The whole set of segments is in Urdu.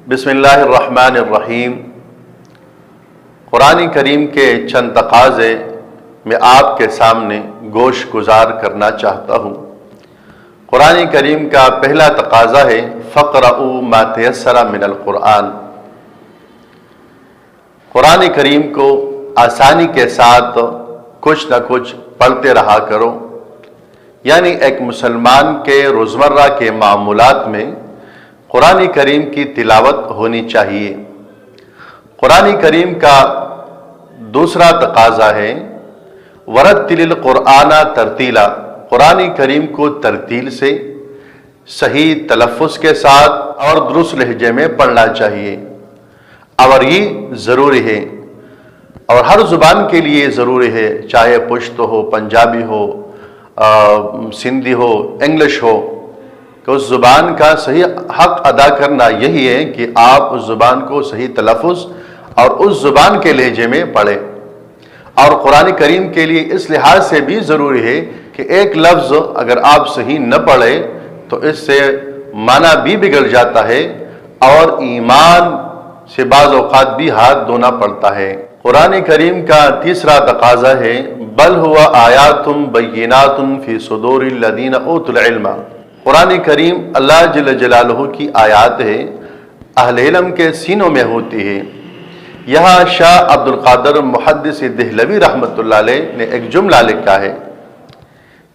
بسم اللہ الرحمن الرحیم۔ قرآن کریم کے چند تقاضے میں آپ کے سامنے گوش گزار کرنا چاہتا ہوں۔ قرآن کریم کا پہلا تقاضا ہے فَقْرَؤُوا مَا تَيَسَّرَ مِنَ الْقُرْآنِ۔ قرآن کریم کو آسانی کے ساتھ کچھ نہ کچھ پڑھتے رہا کرو، یعنی ایک مسلمان کے روزمرہ کے معمولات میں قرآن کریم کی تلاوت ہونی چاہیے۔ قرآن کریم کا دوسرا تقاضا ہے وَرَتِّلِ الْقُرْآنَ تَرْتِیلًا۔ قرآن کریم کو ترتیل سے صحیح تلفظ کے ساتھ اور درست لہجے میں پڑھنا چاہیے، اور یہ ضروری ہے اور ہر زبان کے لیے ضروری ہے، چاہے پشتو ہو، پنجابی ہو، سندھی ہو، انگلش ہو، کہ اس زبان کا صحیح حق ادا کرنا یہی ہے کہ آپ اس زبان کو صحیح تلفظ اور اس زبان کے لہجے میں پڑھیں۔ اور قرآن کریم کے لیے اس لحاظ سے بھی ضروری ہے کہ ایک لفظ اگر آپ صحیح نہ پڑھیں تو اس سے معنی بھی بگڑ جاتا ہے اور ایمان سے بعض اوقات بھی ہاتھ دھونا پڑتا ہے۔ قرآن کریم کا تیسرا تقاضا ہے بل ہوا آیات بینات فی صدور الذین اوتوا العلم۔ قرآن کریم اللہ جل جلالہ کی آیات ہے، اہل علم کے سینوں میں ہوتی ہے۔ یہاں شاہ عبد القادر محدث دہلوی رحمۃ اللہ علیہ نے ایک جملہ لکھا ہے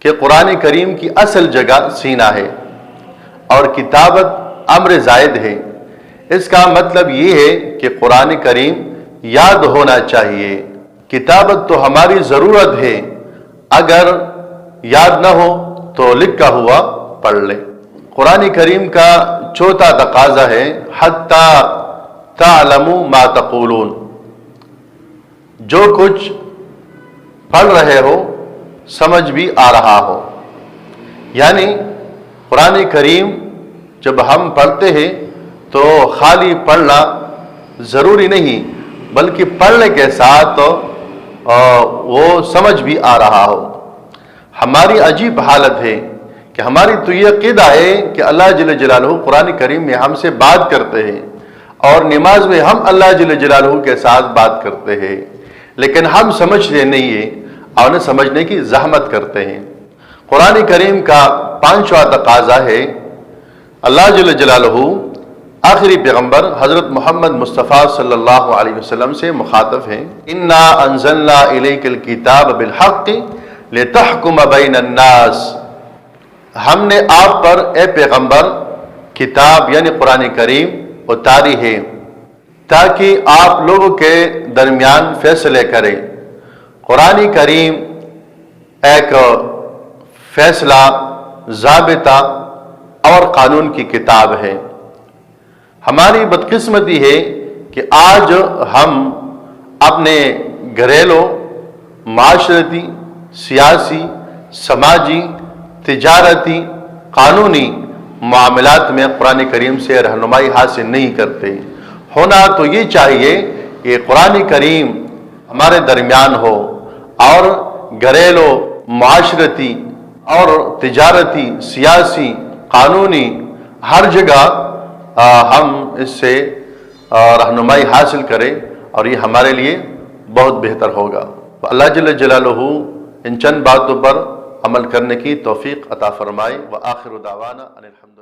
کہ قرآن کریم کی اصل جگہ سینہ ہے اور کتابت امر زائد ہے۔ اس کا مطلب یہ ہے کہ قرآن کریم یاد ہونا چاہیے۔ کتابت تو ہماری ضرورت ہے، اگر یاد نہ ہو تو لکھا ہوا پڑھ لیں۔ قرآن کریم کا چوتھا تقاضا ہے حتی تعلموا ما تقولون۔ جو کچھ پڑھ رہے ہو سمجھ بھی آ رہا ہو، یعنی قرآن کریم جب ہم پڑھتے ہیں تو خالی پڑھنا ضروری نہیں، بلکہ پڑھنے کے ساتھ وہ سمجھ بھی آ رہا ہو۔ ہماری عجیب حالت ہے کہ ہماری تو یہ عقیدہ ہے کہ اللہ جل جلالہ قرآن کریم میں ہم سے بات کرتے ہیں اور نماز میں ہم اللہ جل جلالہ کے ساتھ بات کرتے ہیں، لیکن ہم سمجھتے نہیں ہیں اور نہ سمجھنے کی زحمت کرتے ہیں۔ قرآن کریم کا پانچواں تقاضا ہے اللہ جل جلالہ آخری پیغمبر حضرت محمد مصطفیٰ صلی اللہ علیہ وسلم سے مخاطب ہیں، انا انزلنا الیک الکتاب بالحق لتحکم بین الناس۔ ہم نے آپ پر اے پیغمبر کتاب یعنی قرآن کریم اتاری ہے تاکہ آپ لوگوں کے درمیان فیصلے کریں۔ قرآن کریم ایک فیصلہ، ضابطہ اور قانون کی کتاب ہے۔ ہماری بدقسمتی ہے کہ آج ہم اپنے گھریلو، معاشرتی، سیاسی، سماجی، تجارتی، قانونی معاملات میں قرآن کریم سے رہنمائی حاصل نہیں کرتے۔ ہونا تو یہ چاہیے کہ قرآن کریم ہمارے درمیان ہو اور گھریلو، معاشرتی اور تجارتی، سیاسی، قانونی ہر جگہ ہم اس سے رہنمائی حاصل کریں، اور یہ ہمارے لیے بہت بہتر ہوگا۔ اللہ جل جلالہ ان چند باتوں پر عمل کرنے کی توفیق عطا فرمائے۔ وآخر دعوانا ان الحمد